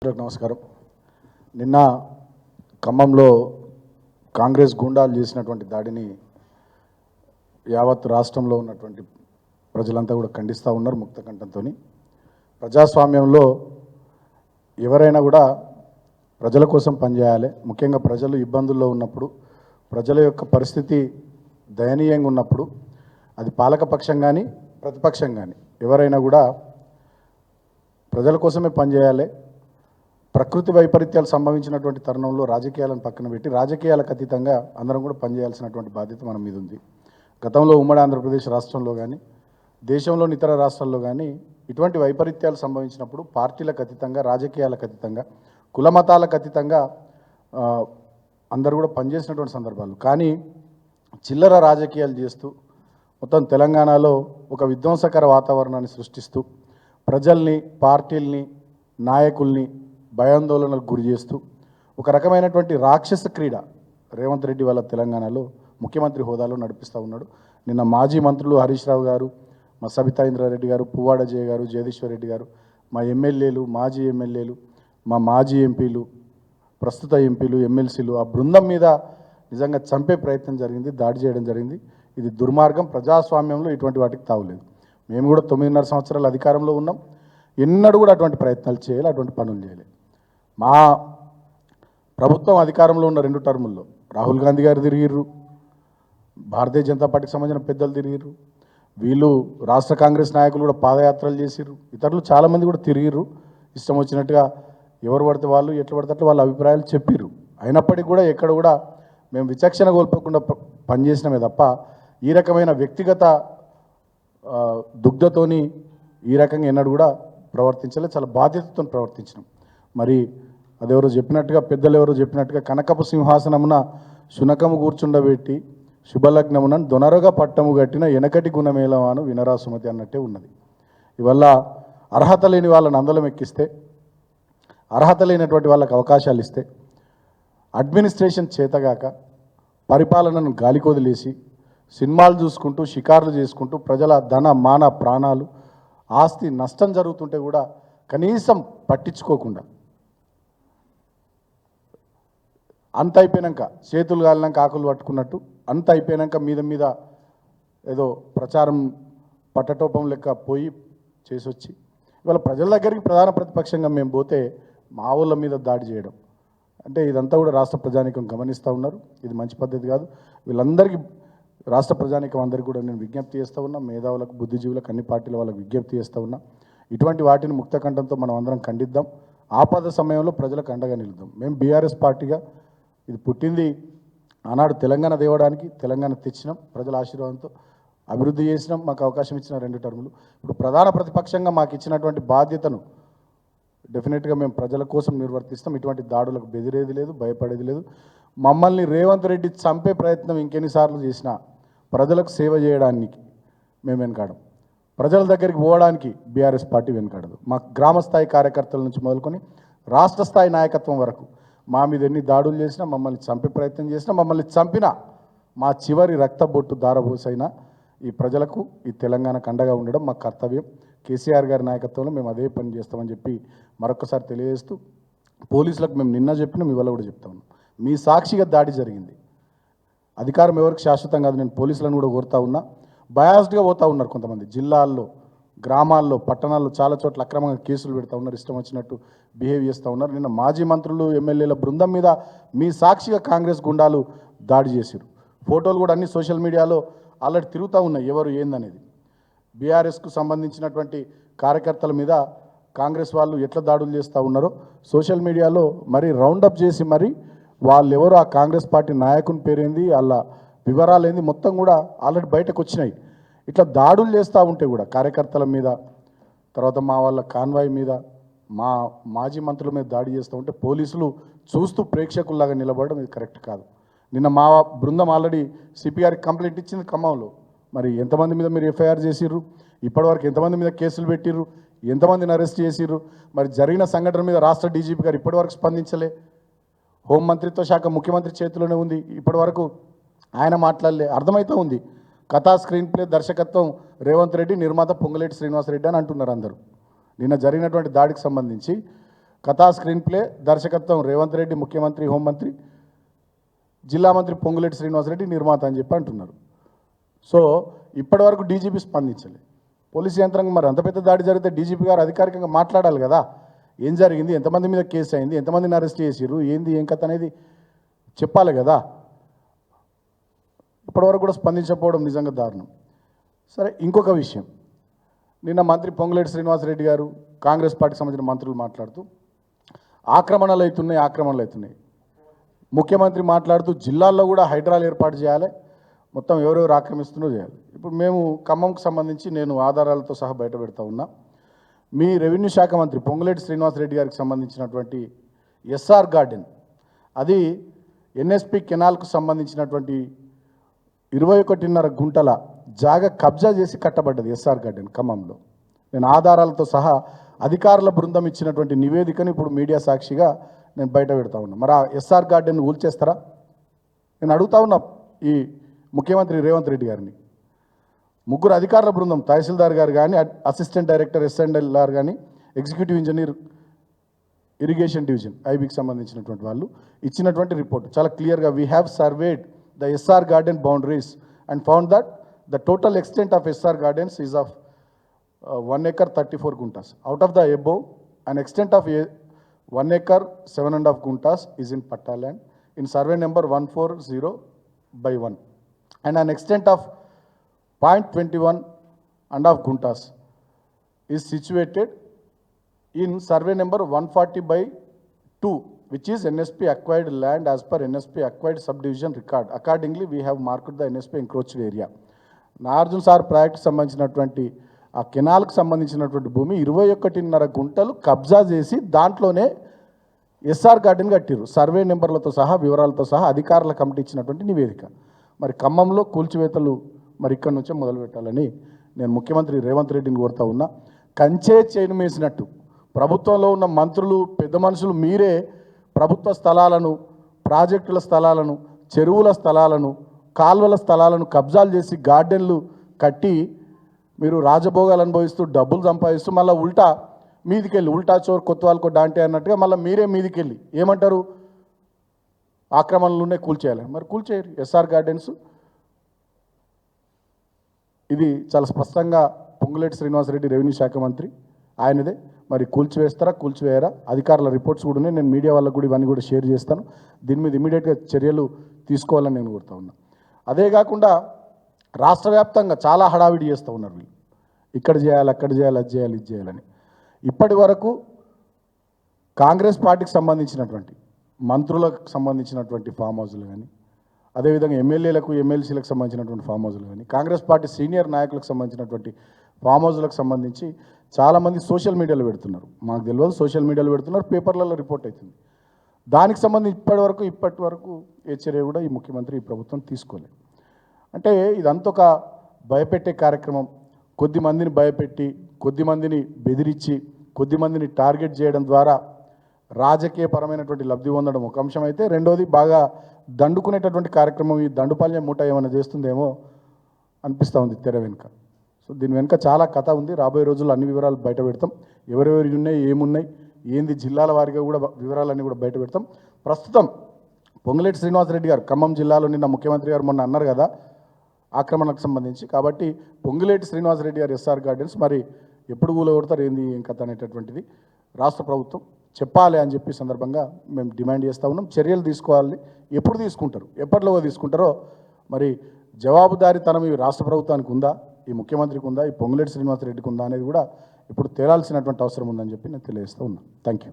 నమస్కారం. నిన్న ఖమ్మంలో కాంగ్రెస్ గూండాలు చేసినటువంటి దాడిని యావత్ రాష్ట్రంలో ఉన్నటువంటి ప్రజలంతా కూడా ఖండిస్తూ ఉన్నారు ముక్త కంఠంతో. ప్రజాస్వామ్యంలో ఎవరైనా కూడా ప్రజల కోసం పనిచేయాలి. ముఖ్యంగా ప్రజలు ఇబ్బందుల్లో ఉన్నప్పుడు, ప్రజల యొక్క పరిస్థితి దయనీయంగా ఉన్నప్పుడు, అది పాలకపక్షం కానీ ప్రతిపక్షం కానీ ఎవరైనా కూడా ప్రజల కోసమే పనిచేయాలి. ప్రకృతి వైపరీత్యాలు సంభవించినటువంటి తరుణంలో రాజకీయాలను పక్కన పెట్టి రాజకీయాలకు అతీతంగా అందరం కూడా పనిచేయాల్సినటువంటి బాధ్యత మన మీద ఉంది. గతంలో ఉమ్మడి ఆంధ్రప్రదేశ్ రాష్ట్రంలో కానీ దేశంలోని ఇతర రాష్ట్రాల్లో కానీ ఇటువంటి వైపరీత్యాలు సంభవించినప్పుడు పార్టీలకు అతీతంగా, రాజకీయాలకు అతీతంగా, కుల మతాలకు అతీతంగా అందరూ కూడా పనిచేసినటువంటి సందర్భాలు. కానీ చిల్లర రాజకీయాలు చేస్తూ మొత్తం తెలంగాణలో ఒక విధ్వంసకర వాతావరణాన్ని సృష్టిస్తూ ప్రజల్ని, పార్టీల్ని, నాయకుల్ని భయాందోళనలకు గురి చేస్తూ ఒక రకమైనటువంటి రాక్షస క్రీడ రేవంత్ రెడ్డి వాళ్ళ తెలంగాణలో ముఖ్యమంత్రి హోదాలో నడిపిస్తూ ఉన్నాడు. నిన్న మాజీ మంత్రులు హరీష్ రావు గారు, మా సబితా ఇంద్రారెడ్డి గారు, పువ్వాడ జయ గారు, జగదీశ్వర్ రెడ్డి గారు, మా ఎమ్మెల్యేలు, మాజీ ఎమ్మెల్యేలు, మా మాజీ ఎంపీలు, ప్రస్తుత ఎంపీలు, ఎమ్మెల్సీలు ఆ బృందం మీద నిజంగా చంపే ప్రయత్నం జరిగింది, దాడి చేయడం జరిగింది. ఇది దుర్మార్గం. ప్రజాస్వామ్యంలో ఇటువంటి వాటికి తావులేదు. మేము కూడా 9.5 సంవత్సరాలు అధికారంలో ఉన్నాం. ఎన్నడూ కూడా అటువంటి ప్రయత్నాలు చేయాలి, అటువంటి పనులు చేయాలి. మా ప్రభుత్వం అధికారంలో ఉన్న 2 టర్ముల్లో రాహుల్ గాంధీ గారు తిరిగిర్రు, భారతీయ జనతా పార్టీకి సంబంధించిన పెద్దలు తిరిగిర్రు, వీళ్ళు రాష్ట్ర కాంగ్రెస్ నాయకులు కూడా పాదయాత్రలు చేసిర్రు, ఇతరులు చాలామంది కూడా తిరిగిర్రు. ఇష్టం వచ్చినట్టుగా ఎవరు పడితే వాళ్ళు, ఎట్లా పడితే అట్లా వాళ్ళ అభిప్రాయాలు చెప్పిర్రు. అయినప్పటికీ కూడా ఎక్కడ కూడా మేము విచక్షణ కోల్పోకుండా పనిచేసినమే తప్ప ఈ రకమైన వ్యక్తిగత దుగ్ధతోని ఈ రకంగా ఎన్నడూ కూడా ప్రవర్తించలేదు. చాలా బాధ్యతతో ప్రవర్తించినాం. మరి అదెవరో చెప్పినట్టుగా, పెద్దలు ఎవరో చెప్పినట్టుగా కనకపు సింహాసనమున శునకము కూర్చుండబెట్టి శుభలగ్నమున దొనరగా పట్టము కట్టిన వెనకటి గుణమేళవాను వినరా సుమతి అన్నట్టే ఉన్నది. ఇవల్ల అర్హత లేని వాళ్ళని అందలం ఎక్కిస్తే, అర్హత లేనటువంటి వాళ్ళకి అవకాశాలు ఇస్తే, అడ్మినిస్ట్రేషన్ చేతగాక పరిపాలనను గాలికొదిలేసి సినిమాలు చూసుకుంటూ, షికార్లు చేసుకుంటూ ప్రజల ధన, మాన, ప్రాణాలు, ఆస్తి నష్టం జరుగుతుంటే కూడా కనీసం పట్టించుకోకుండా అంత అయిపోయాక చేతులు కాలినాక ఆకులు పట్టుకున్నట్టు అంత అయిపోయాక మీద మీద ఏదో ప్రచారం పట్టటోపం లెక్క పోయి చేసి వచ్చి ఇవాళ ప్రజల దగ్గరికి ప్రధాన ప్రతిపక్షంగా మేము పోతే మా ఊళ్ళ మీద దాడి చేయడం అంటే ఇదంతా కూడా రాష్ట్ర ప్రజానీకం గమనిస్తూ ఉన్నారు. ఇది మంచి పద్ధతి కాదు. వీళ్ళందరికీ రాష్ట్ర ప్రజానీకం అందరికీ కూడా నేను విజ్ఞప్తి చేస్తూ ఉన్నా. మేధావులకు, బుద్ధిజీవులకు, అన్ని పార్టీల వాళ్ళకి విజ్ఞప్తి చేస్తూ ఉన్నా. ఇటువంటి వాటిని ముక్త కంఠంతో మనం అందరం ఖండిద్దాం. ఆపద సమయంలో ప్రజలకు అండగా నిలుద్దాం. మేము బీఆర్ఎస్ పార్టీగా ఇది పుట్టింది ఆనాడు తెలంగాణ తేవడానికి, తెలంగాణ తెచ్చినాం, ప్రజల ఆశీర్వాదంతో అభివృద్ధి చేసినాం. మాకు అవకాశం ఇచ్చిన 2 టర్ములు. ఇప్పుడు ప్రధాన ప్రతిపక్షంగా మాకు ఇచ్చినటువంటి బాధ్యతను డెఫినెట్గా మేము ప్రజల కోసం నిర్వర్తిస్తాం. ఇటువంటి దాడులకు బెదిరేది లేదు, భయపడేది లేదు. మమ్మల్ని రేవంత్ రెడ్డి చంపే ప్రయత్నం ఇంకెన్నిసార్లు చేసినా ప్రజలకు సేవ చేయడానికి మేము వెనకాడం. ప్రజల దగ్గరికి పోవడానికి బీఆర్ఎస్ పార్టీ వెనకాడదు. మా గ్రామ స్థాయి కార్యకర్తల నుంచి మొదలుకొని రాష్ట్ర స్థాయి నాయకత్వం వరకు మా మీద ఎన్ని దాడులు చేసినా, మమ్మల్ని చంపే ప్రయత్నం చేసినా, మమ్మల్ని చంపినా మా చివరి రక్తబొట్టు దారబోసైనా ఈ ప్రజలకు, ఈ తెలంగాణకు అండగా ఉండడం మా కర్తవ్యం. కేసీఆర్ గారి నాయకత్వంలో మేము అదే పని చేస్తామని చెప్పి మరొకసారి తెలియజేస్తూ, పోలీసులకు మేము నిన్న చెప్పినాం, ఇవాళ కూడా చెప్తా ఉన్నాం. మీ సాక్షిగా దాడి జరిగింది. అధికారం ఎవరికి శాశ్వతం కాదు. నేను పోలీసులను కూడా కోరుతా ఉన్నా. బయాస్డ్గా పోతూ ఉన్నారు కొంతమంది. జిల్లాల్లో, గ్రామాల్లో, పట్టణాల్లో చాలా చోట్ల అక్రమంగా కేసులు పెడతా ఉన్నారు, ఇష్టం వచ్చినట్టు బిహేవ్ చేస్తూ ఉన్నారు. నిన్న మాజీ మంత్రులు, ఎమ్మెల్యేల బృందం మీద మీ సాక్షిగా కాంగ్రెస్ గుండాలు దాడి చేశారు. ఫోటోలు కూడా అన్ని సోషల్ మీడియాలో ఆల్రెడీ తిరుగుతూ ఉన్నాయి ఎవరు ఏందనేది. బీఆర్ఎస్కు సంబంధించినటువంటి కార్యకర్తల మీద కాంగ్రెస్ వాళ్ళు ఎట్లా దాడులు చేస్తూ ఉన్నారో సోషల్ మీడియాలో మరి రౌండప్ చేసి మరి వాళ్ళు ఎవరు, ఆ కాంగ్రెస్ పార్టీ నాయకుని పేరేంది, వాళ్ళ వివరాలు ఏంది మొత్తం కూడా ఆల్రెడీ బయటకు వచ్చినాయి. ఇట్లా దాడులు చేస్తూ ఉంటే కూడా కార్యకర్తల మీద, తర్వాత మా వాళ్ళ కాన్వాయ్ మీద, మా మాజీ మంత్రుల మీద దాడి చేస్తూ ఉంటే పోలీసులు చూస్తూ ప్రేక్షకుల్లాగా నిలబడడం ఇది కరెక్ట్ కాదు. నిన్న మా బృందం ఆల్రెడీ సిపిఆర్కి కంప్లైంట్ ఇచ్చింది ఖమ్మంలో. మరి ఎంతమంది మీద మీరు ఎఫ్ఐఆర్ చేసిర్రు, ఇప్పటివరకు ఎంతమంది మీద కేసులు పెట్టిర్రు, ఎంతమందిని అరెస్ట్ చేసిర్రు, మరి జరిగిన సంఘటన మీద రాష్ట్ర డీజీపీ గారు ఇప్పటివరకు స్పందించలే. హోంమంత్రిత్వ శాఖ ముఖ్యమంత్రి చేతిలోనే ఉంది, ఇప్పటివరకు ఆయన మాట్లాడలే. అర్థమవుతూ ఉంది కథా స్క్రీన్ ప్లే దర్శకత్వం రేవంత్ రెడ్డి, నిర్మాత పొంగులేటి శ్రీనివాసరెడ్డి అని అంటున్నారు అందరూ. నిన్న జరిగినటువంటి దాడికి సంబంధించి కథా స్క్రీన్ ప్లే దర్శకత్వం రేవంత్ రెడ్డి, ముఖ్యమంత్రి, హోంమంత్రి, జిల్లా మంత్రి పొంగులేటి శ్రీనివాసరెడ్డి నిర్మాత అని చెప్పి అంటున్నారు. సో ఇప్పటివరకు డీజీపీ స్పందించలేదు. పోలీసు యంత్రాంగం మరి అంత పెద్ద దాడి జరిగితే డీజీపీ గారు అధికారికంగా మాట్లాడాలి కదా. ఏం జరిగింది, ఎంతమంది మీద కేసు అయింది, ఎంతమందిని అరెస్ట్ చేసిర్రు, ఏంది ఏం కథ అనేది చెప్పాలి కదా. ఇప్పటివరకు కూడా స్పందించకపోవడం నిజంగా దారుణం. సరే, ఇంకొక విషయం, నిన్న మంత్రి పొంగులేటి శ్రీనివాసరెడ్డి గారు కాంగ్రెస్ పార్టీకి సంబంధించిన మంత్రులు మాట్లాడుతూ ఆక్రమణలు అవుతున్నాయి. ముఖ్యమంత్రి మాట్లాడుతూ జిల్లాల్లో కూడా హైడ్రాలు ఏర్పాటు చేయాలి, మొత్తం ఎవరెవరు ఆక్రమిస్తున్నో చేయాలి. ఇప్పుడు మేము ఖమ్మంకు సంబంధించి నేను ఆధారాలతో సహా బయట పెడతా ఉన్నా. మీ రెవెన్యూ శాఖ మంత్రి పొంగులేటి శ్రీనివాసరెడ్డి గారికి సంబంధించినటువంటి ఎస్ఆర్ గార్డెన్, అది ఎన్ఎస్పి కెనాల్కు సంబంధించినటువంటి 21.5 గుంటల జాగా కబ్జా చేసి కట్టబడ్డది ఎస్ఆర్ గార్డెన్ ఖమ్మంలో. నేను ఆధారాలతో సహా అధికారుల బృందం ఇచ్చినటువంటి నివేదికను ఇప్పుడు మీడియా సాక్షిగా నేను బయట పెడతా ఉన్నా. మరి ఆ ఎస్ఆర్ గార్డెన్ కూల్చేస్తారా? నేను అడుగుతా ఉన్నా ఈ ముఖ్యమంత్రి రేవంత్ రెడ్డి గారిని. 3 అధికారుల బృందం, తహసీల్దార్ గారు కానీ, అసిస్టెంట్ డైరెక్టర్ ఎస్ఎండ్ఎల్ఆర్ కానీ, ఎగ్జిక్యూటివ్ ఇంజనీర్ ఇరిగేషన్ డివిజన్ ఐబీకి సంబంధించినటువంటి వాళ్ళు ఇచ్చినటువంటి రిపోర్ట్ చాలా క్లియర్గా, we have surveyed the SR garden boundaries and found that the total extent of SR gardens is of 1 acre 34 guntas. Out of the above, an extent of 1 acre 7.5 guntas is in Patta land in survey number 140/1, and an extent of 0.21.5 guntas is situated in survey number 140/2, which is NSP acquired land as per NSP acquired subdivision record. Accordingly, we have marked the NSP encroached area. Nagarjuna sir project సంబంధించినటువంటి ఆ కెనాల్కి సంబంధించినటువంటి భూమి 21.5 గుంటలు కబ్జా చేసి దాంట్లోనే SR garden కట్టిరు, survey నెంబర్లతో సహా వివరాలతో సహా అధికారుల కమిటీ ఇచ్చినటువంటి నివేదిక. మరి ఖమ్మంలో కూల్చివేతలు మరి ఇక్కడి నుంచే మొదలు పెట్టాలని నేను ముఖ్యమంత్రి రేవంత్ రెడ్డిని కోరుతా ఉన్నా. కంచే చేను మేసినట్టు ప్రభుత్వంలో ఉన్న మంత్రులు, పెద్ద మనుషులు మీరే ప్రభుత్వ స్థలాలను, ప్రాజెక్టుల స్థలాలను, చెరువుల స్థలాలను, కాల్వల స్థలాలను కబ్జాలు చేసి గార్డెన్లు కట్టి మీరు రాజభోగాలు అనుభవిస్తూ డబ్బులు సంపాదిస్తూ మళ్ళీ మీదికెళ్ళి ఉల్టా చోర్ కొత్తవాళ్ళకో డాంటే అన్నట్టుగా మళ్ళీ మీరే మీదికెళ్ళి ఏమంటారు, ఆక్రమణలునే కూల్చేయాలి. మరి కూల్చేయరు ఎస్ఆర్ గార్డెన్స్. ఇది చాలా స్పష్టంగా పొంగులేటి శ్రీనివాసరెడ్డి రెవెన్యూ శాఖ మంత్రి ఆయనదే. మరి కూల్చివేస్తారా, కూల్చివేయరా? అధికారుల రిపోర్ట్స్ కూడా ఉన్నాయి, నేను మీడియా వాళ్ళకు కూడా ఇవన్నీ కూడా షేర్ చేస్తాను. దీని మీద ఇమీడియట్గా చర్యలు తీసుకోవాలని నేను కోరుతా ఉన్నా. అదే కాకుండా రాష్ట్ర వ్యాప్తంగా చాలా హడావిడి చేస్తూ ఉన్నారు వీళ్ళు, ఇక్కడ చేయాలి, అక్కడ చేయాలి, అది చేయాలి, ఇది చేయాలని. ఇప్పటి వరకు కాంగ్రెస్ పార్టీకి సంబంధించినటువంటి మంత్రులకు సంబంధించినటువంటి ఫామ్ హౌస్లు కానీ, అదేవిధంగా ఎమ్మెల్యేలకు, ఎమ్మెల్సీలకు సంబంధించినటువంటి ఫామ్ హౌస్లు కానీ, కాంగ్రెస్ పార్టీ సీనియర్ నాయకులకు సంబంధించినటువంటి ఫామ్ హౌస్లకు సంబంధించి చాలామంది సోషల్ మీడియాలో పెడుతున్నారు. మాకు తెలియదు, సోషల్ మీడియాలో పెడుతున్నారు, పేపర్లలో రిపోర్ట్ అవుతుంది. దానికి సంబంధించి ఇప్పటి వరకు ఏ చర్య కూడా ఈ ముఖ్యమంత్రి, ఈ ప్రభుత్వం తీసుకోలేదు. అంటే ఇదంతా ఒక భయపెట్టే కార్యక్రమం. కొద్దిమందిని భయపెట్టి, కొద్దిమందిని బెదిరించి, కొద్దిమందిని టార్గెట్ చేయడం ద్వారా రాజకీయపరమైనటువంటి లబ్ధి పొందడం ఒక అంశం అయితే, రెండోది బాగా దండుకునేటటువంటి కార్యక్రమం. ఈ దండుపాల్యం మూట ఏమైనా చేస్తుందేమో అనిపిస్తూ ఉంది తెర వెనుక. సో దీని వెనుక చాలా కథ ఉంది. రాబోయే రోజుల్లో అన్ని వివరాలు బయట పెడతాం. ఎవరెవరి ఉన్నాయి, ఏమున్నాయి, ఏంది, జిల్లాల వారిగా కూడా వివరాలన్నీ కూడా బయట పెడతాం. ప్రస్తుతం పొంగులేటి శ్రీనివాసరెడ్డి గారు ఖమ్మం జిల్లాలో నిన్న ముఖ్యమంత్రి గారు మొన్న అన్నారు కదా ఆక్రమణకు సంబంధించి. కాబట్టి పొంగులేటి శ్రీనివాసరెడ్డి గారు ఎస్ఆర్ గార్డెన్స్ మరి ఎప్పుడు కూలగొడతారు, ఏంది ఏం కథ అనేటటువంటిది రాష్ట్ర ప్రభుత్వం చెప్పాలి అని చెప్పి సందర్భంగా మేము డిమాండ్ చేస్తూ ఉన్నాం. చర్యలు తీసుకోవాలి. ఎప్పుడు తీసుకుంటారు, ఎప్పటిలోగా తీసుకుంటారో మరి జవాబుదారీతనం ఈ రాష్ట్ర ప్రభుత్వానికి ఉందా, ఈ ముఖ్యమంత్రికి ఉందా, ఈ పొంగులేటి శ్రీనివాసరెడ్డికి ఉందా అనేది కూడా ఇప్పుడు తేలాల్సినటువంటి అవసరం ఉందని చెప్పి నేను తెలియజేస్తూ ఉన్నాను. Thank you.